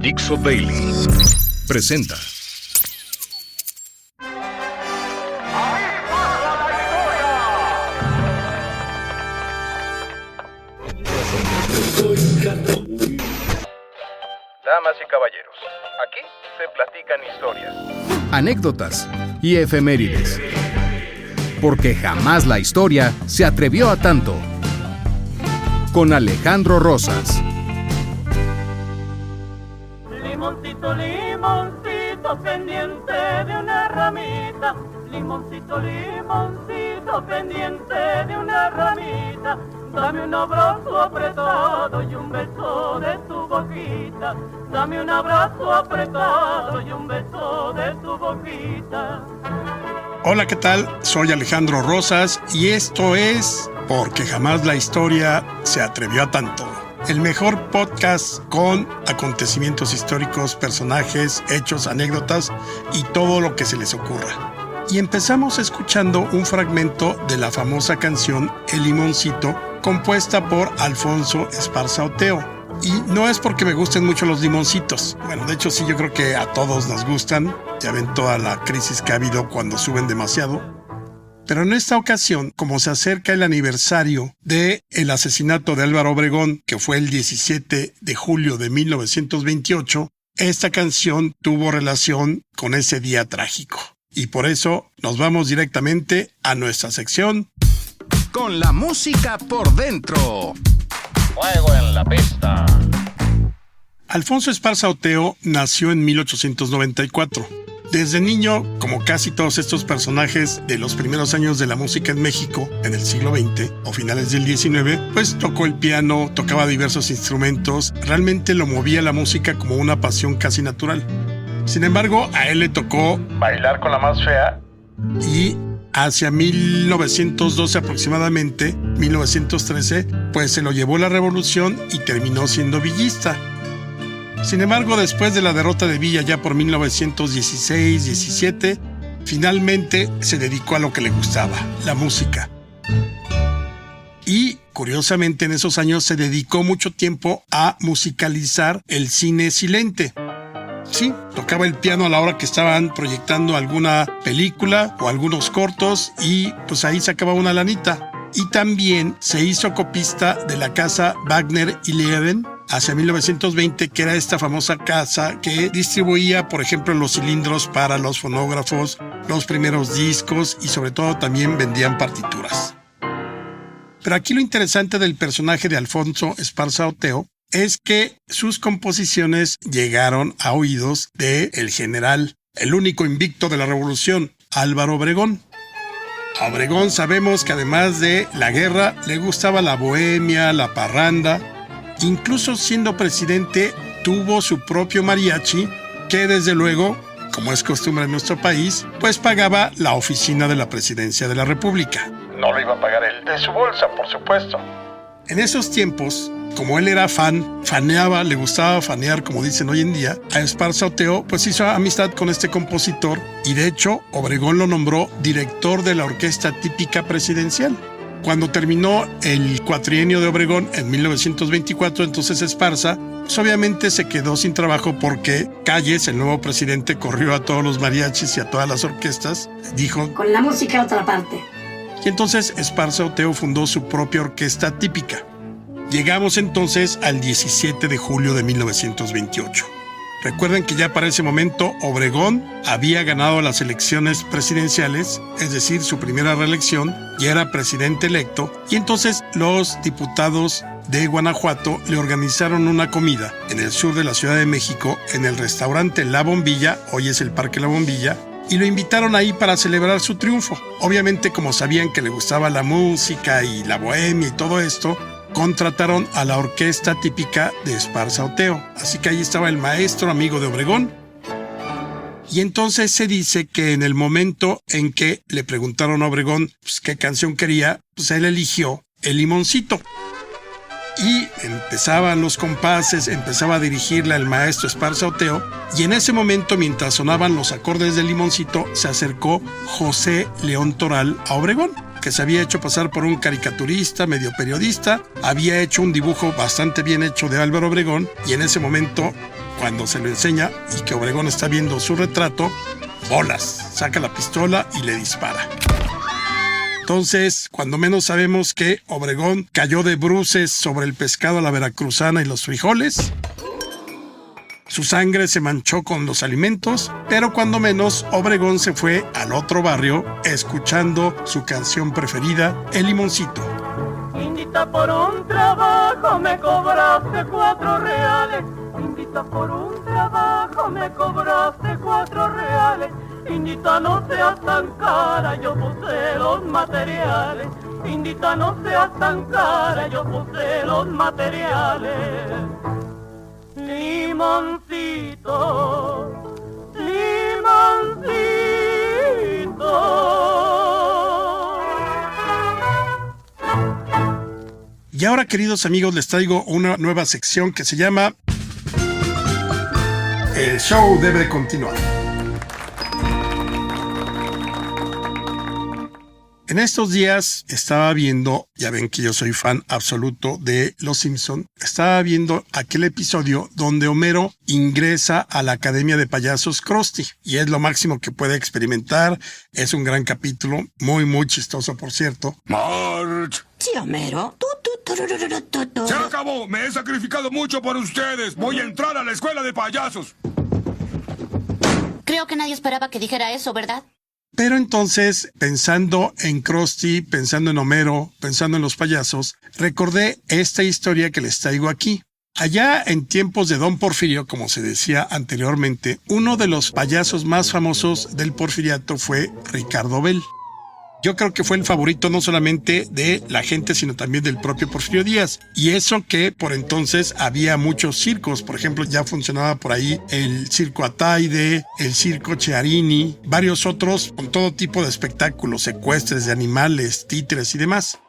Dixo Daily presenta. Damas y caballeros, aquí se platican historias, Anécdotas y efemérides. Porque jamás la historia se atrevió a tanto. Con Alejandro Rosas. Limoncito, limoncito, pendiente de una ramita. Limoncito, limoncito, pendiente de una ramita. Dame un abrazo apretado y un beso de tu boquita. Dame un abrazo apretado y un beso de tu boquita. Hola, ¿qué tal? Soy Alejandro Rosas y esto es Porque jamás la historia se atrevió a tanto. El mejor podcast con acontecimientos históricos, personajes, hechos, anécdotas y todo lo que se les ocurra. Y empezamos escuchando un fragmento de la famosa canción El Limoncito, compuesta por Alfonso Esparza Oteo. Y no es porque me gusten mucho los limoncitos. Bueno, de hecho sí, yo creo que a todos nos gustan. Ya ven toda la crisis que ha habido cuando suben demasiado. Pero en esta ocasión, como se acerca el aniversario del asesinato de Álvaro Obregón, que fue el 17 de julio de 1928, esta canción tuvo relación con ese día trágico. Y por eso nos vamos directamente a nuestra sección Con la música por dentro. fuego en la pista. Alfonso Esparza Oteo nació en 1894. Desde niño, como casi todos estos personajes de los primeros años de la música en México, en el siglo XX o finales del XIX, pues tocó el piano, tocaba diversos instrumentos, realmente lo movía la música como una pasión casi natural. Sin embargo, a él le tocó Bailar con la más fea. y hacia 1912 aproximadamente, 1913, pues se lo llevó la revolución y terminó siendo villista. Sin embargo, después de la derrota de Villa ya por 1916-17, finalmente se dedicó a lo que le gustaba, la música. Y, curiosamente, en esos años se dedicó mucho tiempo a musicalizar el cine silente. Sí, tocaba el piano a la hora que estaban proyectando alguna película o algunos cortos y pues ahí sacaba una lanita. Y también se hizo copista de la casa Wagner y Levin hacia 1920, que era esta famosa casa que distribuía, por ejemplo, los cilindros para los fonógrafos, los primeros discos y sobre todo también vendían partituras. Pero aquí lo interesante del personaje de Alfonso Esparza Oteo es que sus composiciones llegaron a oídos del general, el único invicto de la revolución, Álvaro Obregón. A Obregón sabemos que además de la guerra, le gustaba la bohemia, la parranda. Incluso siendo presidente, tuvo su propio mariachi, que desde luego, como es costumbre en nuestro país, pues pagaba la oficina de la presidencia de la República. No lo iba a pagar él de su bolsa, por supuesto. En esos tiempos, como él era faneaba, le gustaba fanear, como dicen hoy en día, a Esparza Oteo pues hizo amistad con este compositor y de hecho Obregón lo nombró director de la orquesta típica presidencial. Cuando terminó el cuatrienio de Obregón en 1924, entonces Esparza pues obviamente se quedó sin trabajo porque Calles, el nuevo presidente, corrió a todos los mariachis y a todas las orquestas, dijo con la música a otra parte. Y entonces Esparza Oteo fundó su propia orquesta típica. Llegamos entonces al 17 de julio de 1928. Recuerden que ya para ese momento Obregón había ganado las elecciones presidenciales, es decir, su primera reelección, ya era presidente electo, y entonces los diputados de Guanajuato le organizaron una comida en el sur de la Ciudad de México, en el restaurante La Bombilla, hoy es el Parque La Bombilla, y lo invitaron ahí para celebrar su triunfo. Obviamente, como sabían que le gustaba la música y la bohemia y todo esto, contrataron a la orquesta típica de Esparza Oteo. Así que ahí estaba el maestro amigo de Obregón. Y entonces se dice que en el momento en que le preguntaron a Obregón pues, qué canción quería, pues él eligió El Limoncito. Y empezaban los compases, empezaba a dirigirla el maestro Esparza Oteo, y en ese momento, mientras sonaban los acordes del Limoncito, se acercó José León Toral a Obregón, que se había hecho pasar por un caricaturista, medio periodista, había hecho un dibujo bastante bien hecho de Álvaro Obregón, y en ese momento cuando se lo enseña y que Obregón está viendo su retrato, bolas, saca la pistola y le dispara. Entonces, cuando menos sabemos que Obregón cayó de bruces sobre el pescado a la veracruzana y los frijoles. Su sangre se manchó con los alimentos, pero cuando menos Obregón se fue al otro barrio escuchando su canción preferida, El Limoncito. Indita, por un trabajo me cobraste 4 reales. Indita, por un trabajo me cobraste 4 reales. Indita, no seas tan cara, yo puse los materiales. Indita, no seas tan cara, yo puse los materiales. Limoncito, limoncito. Y ahora, queridos amigos, les traigo una nueva sección que se llama El show debe continuar. En estos días estaba viendo, ya ven que yo soy fan absoluto de Los Simpson, estaba viendo aquel episodio donde Homero ingresa a la Academia de Payasos Krusty y es lo máximo que puede experimentar. Es un gran capítulo, muy chistoso, por cierto. Marge. Sí, Homero. Se acabó. Me he sacrificado mucho por ustedes. Voy a entrar a la escuela de payasos. Creo que nadie esperaba que dijera eso, ¿verdad? Pero entonces, pensando en Krusty, pensando en Homero, pensando en los payasos, recordé esta historia que les traigo aquí. Allá en tiempos de Don Porfirio, como se decía anteriormente, uno de los payasos más famosos del porfiriato fue Ricardo Bell. Yo creo que fue el favorito no solamente de la gente, sino también del propio Porfirio Díaz. Y eso que por entonces había muchos circos. Por ejemplo, ya funcionaba por ahí el Circo Ataide, el Circo Chiarini, varios otros con todo tipo de espectáculos, ecuestres de animales, títeres y demás.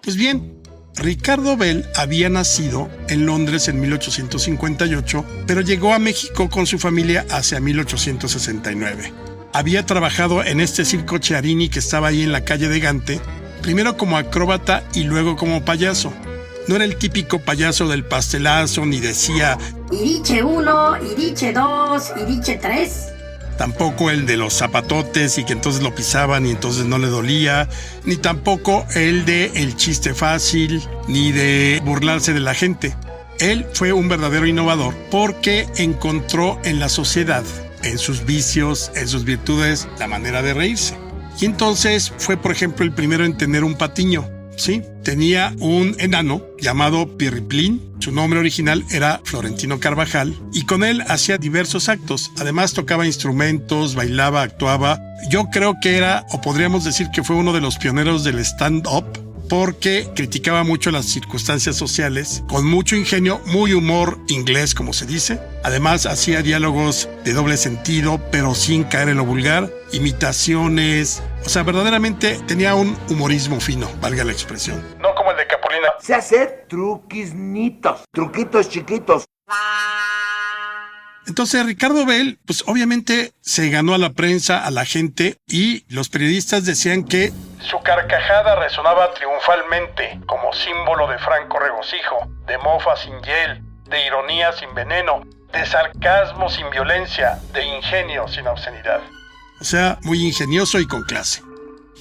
Pues bien, Ricardo Bell había nacido en Londres en 1858, pero llegó a México con su familia hacia 1869. Había trabajado en este Circo Chiarini que estaba ahí en la calle de Gante, primero como acróbata y luego como payaso. No era el típico payaso del pastelazo, ni decía Iriche 1, Iriche 2, Iriche 3. Tampoco el de los zapatotes y que entonces lo pisaban y entonces no le dolía, ni tampoco el de el chiste fácil, ni de burlarse de la gente. Él fue un verdadero innovador porque encontró en la sociedad, en sus vicios, en sus virtudes, la manera de reírse. Y entonces fue, por ejemplo, el primero en tener un patiño, ¿sí? Tenía un enano llamado Pirriplín. Su nombre original era Florentino Carvajal y con él hacía diversos actos. Además tocaba instrumentos, bailaba, actuaba. Yo creo que era, o podríamos decir que fue uno de los pioneros del stand-up, porque criticaba mucho las circunstancias sociales, con mucho ingenio, muy humor inglés, como se dice. Además, hacía diálogos de doble sentido, pero sin caer en lo vulgar, imitaciones. O sea, verdaderamente tenía un humorismo fino, valga la expresión. No como el de Capulina. Sé hacer truquisnitos, truquitos chiquitos. Entonces Ricardo Bell, pues obviamente se ganó a la prensa, a la gente, y los periodistas decían que Su carcajada resonaba triunfalmente como símbolo de franco regocijo, de mofa sin hiel, de ironía sin veneno, de sarcasmo sin violencia, de ingenio sin obscenidad. o sea, muy ingenioso y con clase.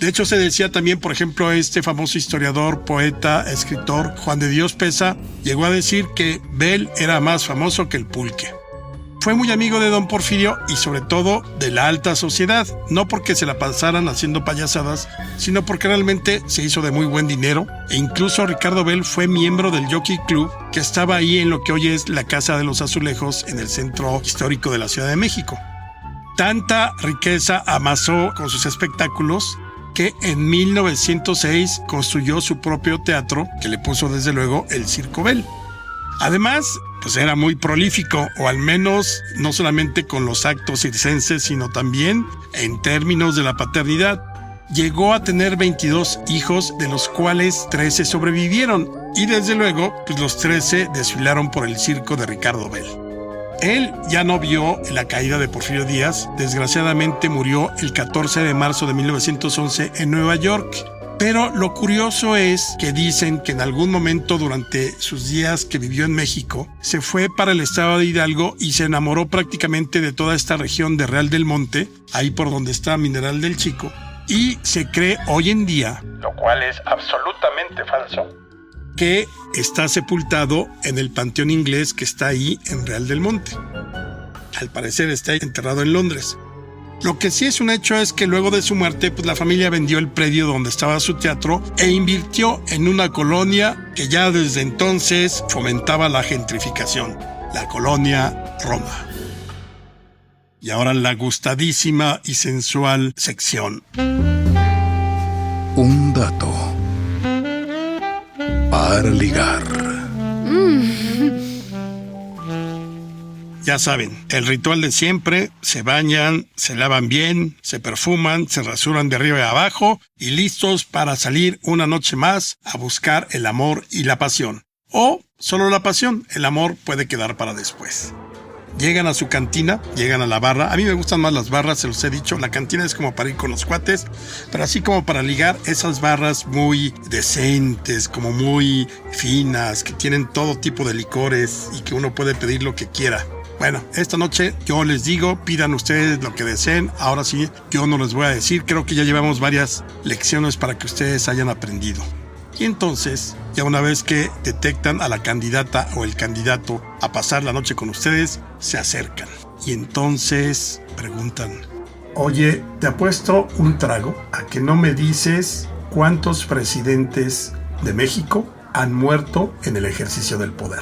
De hecho, se decía también, por ejemplo, este famoso historiador, poeta, escritor, Juan de Dios Pesa, llegó a decir que Bell era más famoso que el pulque. Fue muy amigo de Don Porfirio y sobre todo de la alta sociedad, no porque se la pasaran haciendo payasadas, sino porque realmente se hizo de muy buen dinero e incluso Ricardo Bell fue miembro del Jockey Club que estaba ahí en lo que hoy es la Casa de los Azulejos en el centro histórico de la Ciudad de México. Tanta riqueza amasó con sus espectáculos que en 1906 construyó su propio teatro que le puso desde luego el Circo Bell. Además, pues era muy prolífico, o al menos no solamente con los actos circenses, sino también en términos de la paternidad. Llegó a tener 22 hijos, de los cuales 13 sobrevivieron, y desde luego, pues los 13 desfilaron por el circo de Ricardo Bell. Él ya no vio la caída de Porfirio Díaz, desgraciadamente murió el 14 de marzo de 1911 en Nueva York, Pero lo curioso es que dicen que en algún momento durante sus días que vivió en México, se fue para el estado de Hidalgo y se enamoró prácticamente de toda esta región de Real del Monte, ahí por donde está Mineral del Chico, y se cree hoy en día, lo cual es absolutamente falso, que está sepultado en el Panteón Inglés que está ahí en Real del Monte. Al parecer está enterrado en Londres. Lo que sí es un hecho es que luego de su muerte, pues la familia vendió el predio donde estaba su teatro e invirtió en una colonia que ya desde entonces fomentaba la gentrificación, la colonia Roma. Y ahora la gustadísima y sensual sección. Un dato para ligar. Ya saben, el ritual de siempre: se bañan, se lavan bien, se perfuman, se rasuran de arriba y abajo y listos para salir una noche más a buscar el amor y la pasión. O solo la pasión, el amor puede quedar para después. Llegan a su cantina, llegan a la barra. A mí me gustan más las barras, se los he dicho. La cantina es como para ir con los cuates, pero así como para ligar, esas barras muy decentes, como muy finas, que tienen todo tipo de licores y que uno puede pedir lo que quiera. Bueno, esta noche yo les digo, pidan ustedes lo que deseen. Ahora sí, yo no les voy a decir. Creo que ya llevamos varias lecciones para que ustedes hayan aprendido. Y entonces, ya una vez que detectan a la candidata o el candidato a pasar la noche con ustedes, se acercan. Y entonces preguntan: oye, te apuesto un trago a que no me dices cuántos presidentes de México han muerto en el ejercicio del poder.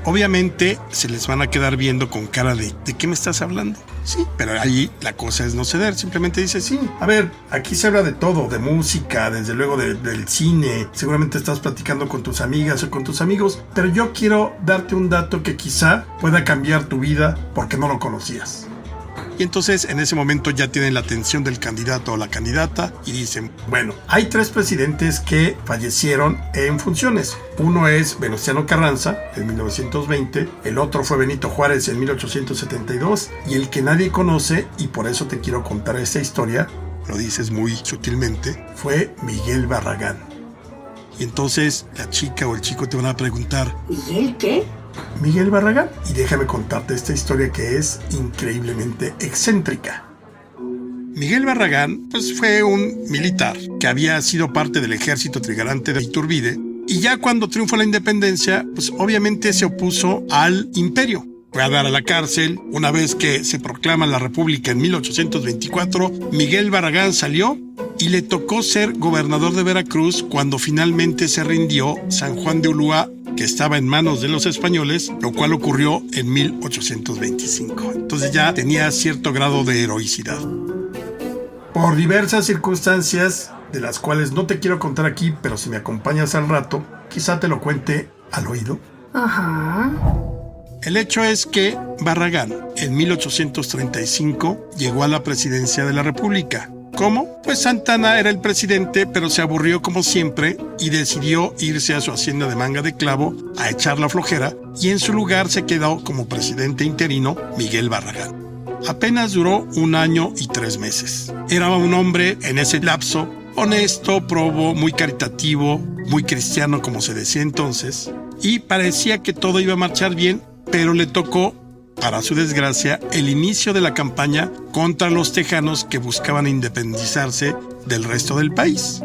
Obviamente se les van a quedar viendo con cara de ¿de qué me estás hablando? Sí, pero ahí la cosa es no ceder, simplemente dice sí. A ver, aquí se habla de todo, de música, desde luego del cine, seguramente estás platicando con tus amigas o con tus amigos, pero yo quiero darte un dato que quizá pueda cambiar tu vida porque no lo conocías. Y entonces en ese momento ya tienen la atención del candidato o la candidata y dicen: bueno, hay 3 presidentes que fallecieron en funciones. Uno es Venustiano Carranza en 1920, el otro fue Benito Juárez en 1872 y el que nadie conoce, y por eso te quiero contar esta historia, lo dices muy sutilmente, fue Miguel Barragán. Y entonces la chica o el chico te van a preguntar: ¿Miguel qué? Miguel Barragán. Y déjame contarte esta historia que es increíblemente excéntrica. Miguel Barragán pues fue un militar que había sido parte del ejército trigarante de Iturbide, y ya cuando triunfó la independencia pues obviamente se opuso al imperio. Fue a dar a la cárcel. Una vez que se proclama la república en 1824, Miguel Barragán salió y le tocó ser gobernador de Veracruz cuando finalmente se rindió San Juan de Ulúa, que estaba en manos de los españoles, lo cual ocurrió en 1825. Entonces ya tenía cierto grado de heroicidad. Por diversas circunstancias, de las cuales no te quiero contar aquí, pero si me acompañas al rato, quizá te lo cuente al oído. Ajá. El hecho es que Barragán, en 1835, llegó a la presidencia de la República. ¿Cómo? Pues Santa Anna era el presidente, pero se aburrió como siempre y decidió irse a su hacienda de Manga de Clavo a echar la flojera, y en su lugar se quedó como presidente interino Miguel Barragán. Apenas duró 1 año y 3 meses. Era un hombre en ese lapso honesto, probo, muy caritativo, muy cristiano como se decía entonces, y parecía que todo iba a marchar bien, pero le tocó, para su desgracia, el inicio de la campaña contra los tejanos que buscaban independizarse del resto del país.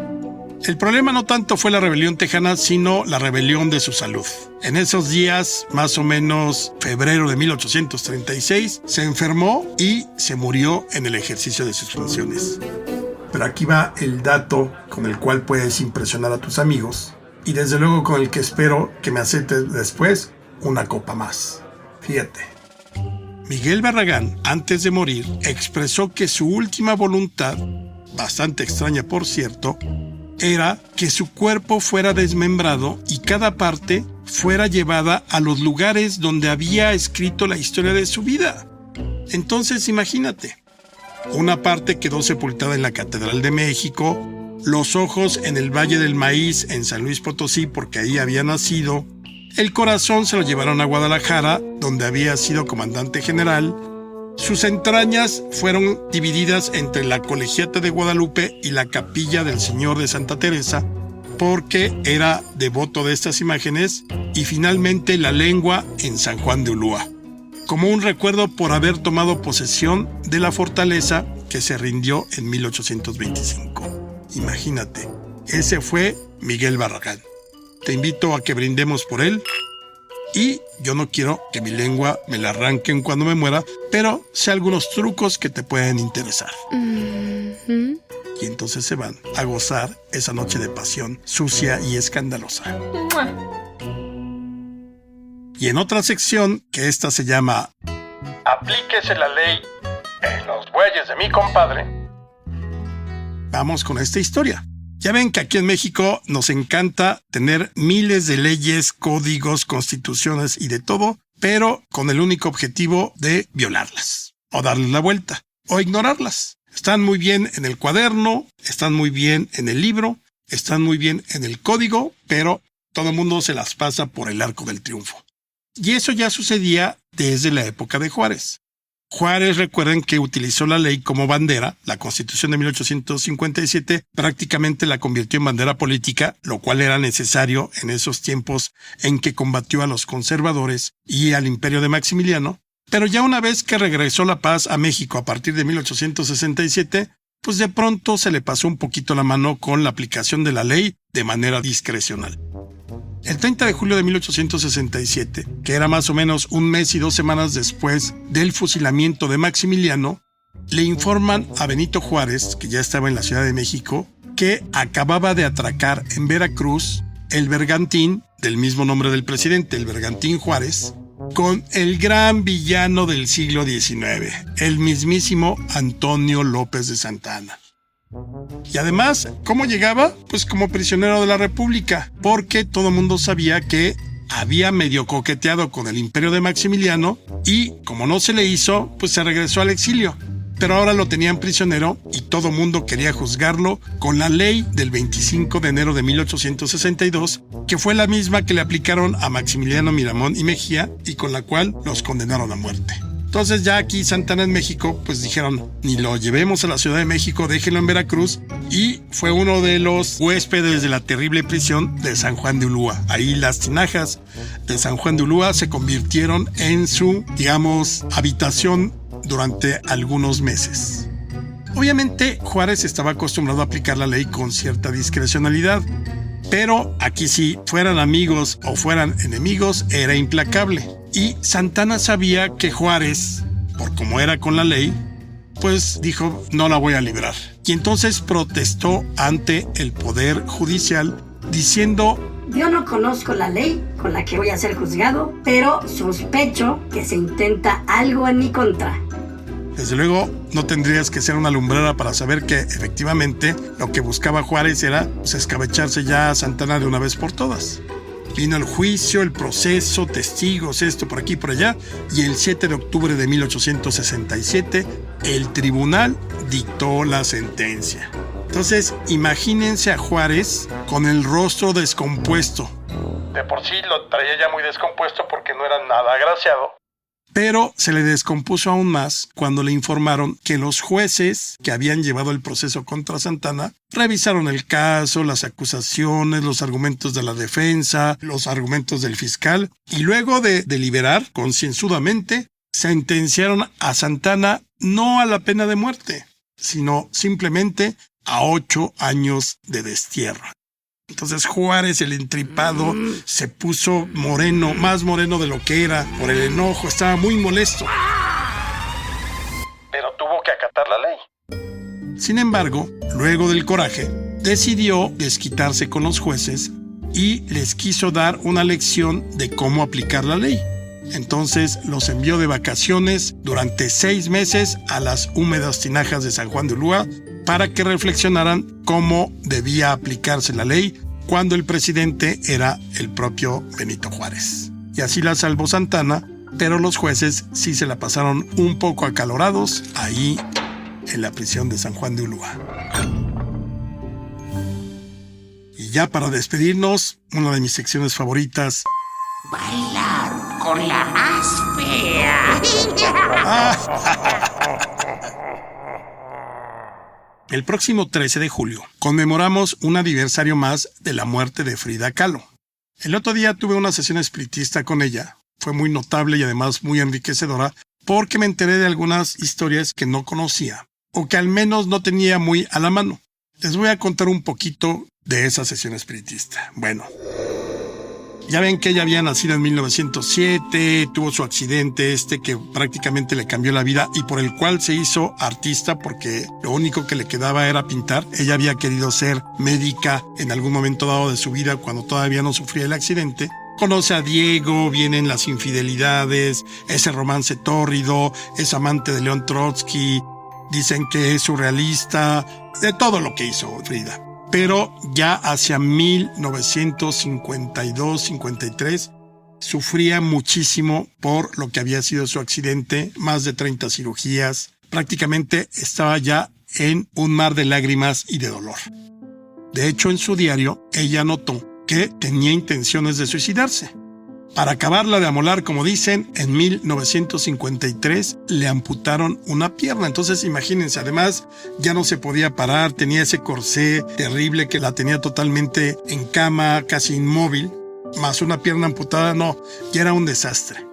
El problema no tanto fue la rebelión tejana, sino la rebelión de su salud. En esos días, más o menos febrero de 1836, se enfermó y se murió en el ejercicio de sus funciones. Pero aquí va el dato con el cual puedes impresionar a tus amigos, y desde luego con el que espero que me aceptes después una copa más. Fíjate. Miguel Barragán, antes de morir, expresó que su última voluntad, bastante extraña por cierto, era que su cuerpo fuera desmembrado y cada parte fuera llevada a los lugares donde había escrito la historia de su vida. Entonces imagínate, una parte quedó sepultada en la Catedral de México, los ojos en el Valle del Maíz en San Luis Potosí porque ahí había nacido, el corazón se lo llevaron a Guadalajara, donde había sido comandante general, Sus entrañas fueron divididas entre la Colegiata de Guadalupe y la Capilla del Señor de Santa Teresa, porque era devoto de estas imágenes, y finalmente la lengua en San Juan de Ulúa, como un recuerdo por haber tomado posesión de la fortaleza que se rindió en 1825. Imagínate, ese fue Miguel Barragán. Te invito a que brindemos por él. Y yo no quiero que mi lengua me la arranquen cuando me muera, pero sé algunos trucos que te pueden interesar. Y entonces se van a gozar esa noche de pasión sucia y escandalosa. Y en otra sección, que esta se llama Aplíquese la ley en los bueyes de mi compadre, vamos con esta historia. Ya ven que aquí en México nos encanta tener miles de leyes, códigos, constituciones y de todo, pero con el único objetivo de violarlas, o darles la vuelta, o ignorarlas. Están muy bien en el cuaderno, están muy bien en el libro, están muy bien en el código, pero todo el mundo se las pasa por el arco del triunfo. Y eso ya sucedía desde la época de Juárez. Juárez, recuerden que utilizó la ley como bandera. La Constitución de 1857 prácticamente la convirtió en bandera política, lo cual era necesario en esos tiempos en que combatió a los conservadores y al imperio de Maximiliano. Pero ya una vez que regresó la paz a México a partir de 1867, pues de pronto se le pasó un poquito la mano con la aplicación de la ley de manera discrecional. El 30 de julio de 1867, que era más o menos un mes y 2 semanas después del fusilamiento de Maximiliano, le informan a Benito Juárez, que ya estaba en la Ciudad de México, que acababa de atracar en Veracruz el bergantín del mismo nombre del presidente, el bergantín Juárez, con el gran villano del siglo XIX, el mismísimo Antonio López de Santa Anna. Y además, ¿cómo llegaba? Pues como prisionero de la República, porque todo el mundo sabía que había medio coqueteado con el imperio de Maximiliano y, como no se le hizo, pues se regresó al exilio. Pero ahora lo tenían prisionero y todo el mundo quería juzgarlo con la ley del 25 de enero de 1862, que fue la misma que le aplicaron a Maximiliano Miramón y Mejía y con la cual los condenaron a muerte. Entonces ya aquí Santa Anna en México, pues dijeron, ni lo llevemos a la Ciudad de México, déjenlo en Veracruz, y fue uno de los huéspedes de la terrible prisión de San Juan de Ulúa. Ahí las tinajas de San Juan de Ulúa se convirtieron en su, digamos, habitación durante algunos meses. Obviamente Juárez estaba acostumbrado a aplicar la ley con cierta discrecionalidad, pero aquí si fueran amigos o fueran enemigos era implacable. Y Santa Anna sabía que Juárez, por como era con la ley, pues dijo, no la voy a librar. Y entonces protestó ante el Poder Judicial diciendo, yo no conozco la ley con la que voy a ser juzgado, pero sospecho que se intenta algo en mi contra. Desde luego, no tendrías que ser una lumbrera para saber que efectivamente lo que buscaba Juárez era pues, escabecharse ya a Santa Anna de una vez por todas. Vino el juicio, el proceso, testigos, esto por aquí y por allá, y el 7 de octubre de 1867, el tribunal dictó la sentencia. Entonces, imagínense a Juárez con el rostro descompuesto. De por sí lo traía ya muy descompuesto porque no era nada agraciado. Pero se le descompuso aún más cuando le informaron que los jueces que habían llevado el proceso contra Santa Anna revisaron el caso, las acusaciones, los argumentos de la defensa, los argumentos del fiscal, y luego de deliberar concienzudamente, sentenciaron a Santa Anna no a la pena de muerte, sino simplemente a 8 años de destierro. Entonces Juárez, el entripado, se puso moreno, más moreno de lo que era, por el enojo, estaba muy molesto. Pero tuvo que acatar la ley. Sin embargo, luego del coraje, decidió desquitarse con los jueces y les quiso dar una lección de cómo aplicar la ley. Entonces los envió de vacaciones durante 6 meses a las húmedas tinajas de San Juan de Ulúa para que reflexionaran cómo debía aplicarse la ley cuando el presidente era el propio Benito Juárez. Y así la salvó Santa Anna, pero los jueces sí se la pasaron un poco acalorados ahí en la prisión de San Juan de Ulúa. Y ya para despedirnos, una de mis secciones favoritas. Bailar con la más fea. El próximo 13 de julio conmemoramos un aniversario más de la muerte de Frida Kahlo. El otro día tuve una sesión espiritista con ella. Fue muy notable y además muy enriquecedora porque me enteré de algunas historias que no conocía o que al menos no tenía muy a la mano. Les voy a contar un poquito de esa sesión espiritista. Bueno, ya ven que ella había nacido en 1907, tuvo su accidente que prácticamente le cambió la vida y por el cual se hizo artista porque lo único que le quedaba era pintar. Ella había querido ser médica en algún momento dado de su vida cuando todavía no sufría el accidente. Conoce a Diego, vienen las infidelidades, ese romance tórrido, es amante de León Trotsky, dicen que es surrealista, de todo lo que hizo Frida. Pero ya hacia 1952-53 sufría muchísimo por lo que había sido su accidente, más de 30 cirugías. Prácticamente estaba ya en un mar de lágrimas y de dolor. De hecho, en su diario, ella notó que tenía intenciones de suicidarse. Para acabarla de amolar, como dicen, en 1953 le amputaron una pierna. Entonces imagínense, además ya no se podía parar, tenía ese corsé terrible que la tenía totalmente en cama, casi inmóvil, más una pierna amputada, no, ya era un desastre.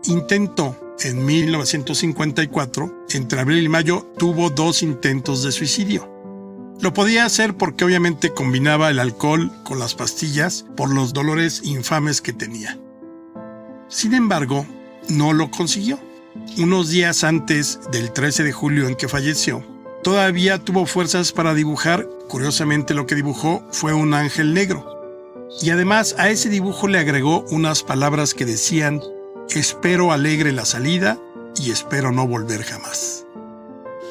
Intentó, en 1954, entre abril y mayo, tuvo 2 intentos de suicidio. Lo podía hacer porque obviamente combinaba el alcohol con las pastillas por los dolores infames que tenía. Sin embargo, no lo consiguió. Unos días antes del 13 de julio en que falleció, todavía tuvo fuerzas para dibujar. Curiosamente, lo que dibujó fue un ángel negro. Y además a ese dibujo le agregó unas palabras que decían: espero alegre la salida y espero no volver jamás.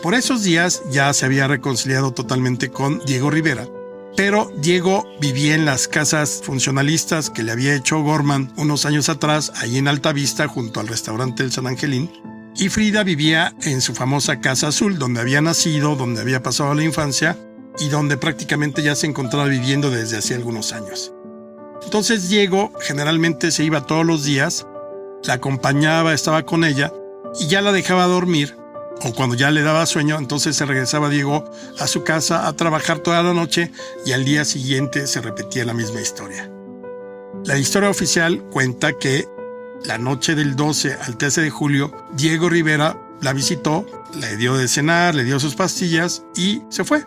Por esos días ya se había reconciliado totalmente con Diego Rivera, pero Diego vivía en las casas funcionalistas que le había hecho Gorman unos años atrás, ahí en Altavista, junto al restaurante El San Angelín, y Frida vivía en su famosa Casa Azul, donde había nacido, donde había pasado la infancia y donde prácticamente ya se encontraba viviendo desde hacía algunos años. Entonces Diego generalmente se iba todos los días, la acompañaba, estaba con ella y ya la dejaba dormir. O cuando ya le daba sueño, entonces se regresaba Diego a su casa a trabajar toda la noche y al día siguiente se repetía la misma historia. La historia oficial cuenta que la noche del 12 al 13 de julio, Diego Rivera la visitó, le dio de cenar, le dio sus pastillas y se fue.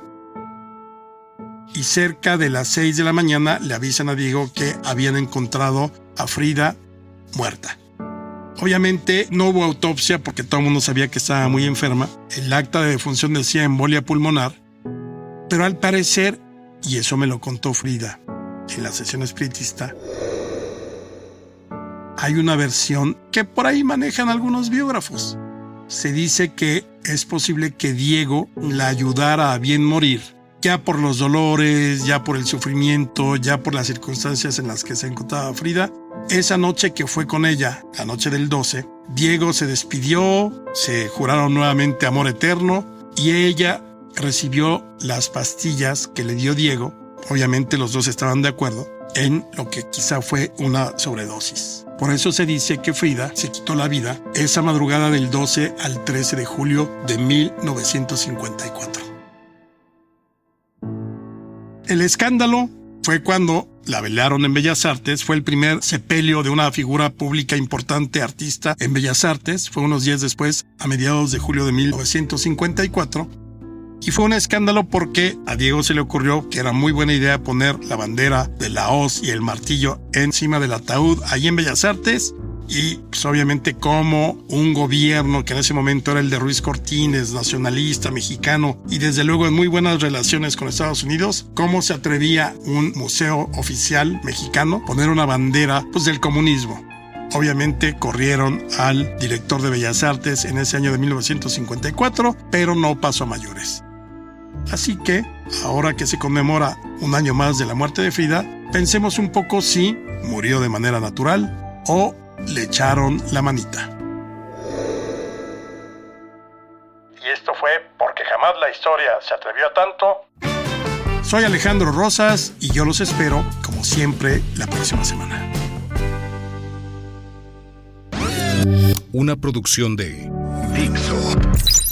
Y cerca de las 6 de la mañana le avisan a Diego que habían encontrado a Frida muerta. Obviamente no hubo autopsia porque todo el mundo sabía que estaba muy enferma. El acta de defunción decía embolia pulmonar. Pero al parecer, y eso me lo contó Frida en la sesión espiritista, hay una versión que por ahí manejan algunos biógrafos. Se dice que es posible que Diego la ayudara a bien morir, ya por los dolores, ya por el sufrimiento, ya por las circunstancias en las que se encontraba Frida. Esa noche que fue con ella, la noche del 12, Diego se despidió, se juraron nuevamente amor eterno y ella recibió las pastillas que le dio Diego. Obviamente los dos estaban de acuerdo en lo que quizá fue una sobredosis. Por eso se dice que Frida se quitó la vida esa madrugada del 12 al 13 de julio de 1954. El escándalo fue cuando la velaron en Bellas Artes. Fue el primer sepelio de una figura pública importante, artista, en Bellas Artes. Fue unos días después, a mediados de julio de 1954. Y fue un escándalo porque a Diego se le ocurrió que era muy buena idea poner la bandera de la hoz y el martillo encima del ataúd ahí en Bellas Artes. Y pues obviamente como un gobierno que en ese momento era el de Ruiz Cortines, nacionalista, mexicano y desde luego en muy buenas relaciones con Estados Unidos, ¿cómo se atrevía un museo oficial mexicano poner una bandera pues del comunismo? Obviamente corrieron al director de Bellas Artes en ese año de 1954, pero no pasó a mayores. Así que, ahora que se conmemora un año más de la muerte de Frida, pensemos un poco si murió de manera natural o le echaron la manita. Y esto fue porque jamás la historia se atrevió a tanto. Soy Alejandro Rosas y yo los espero, como siempre, la próxima semana. una producción de Dixo.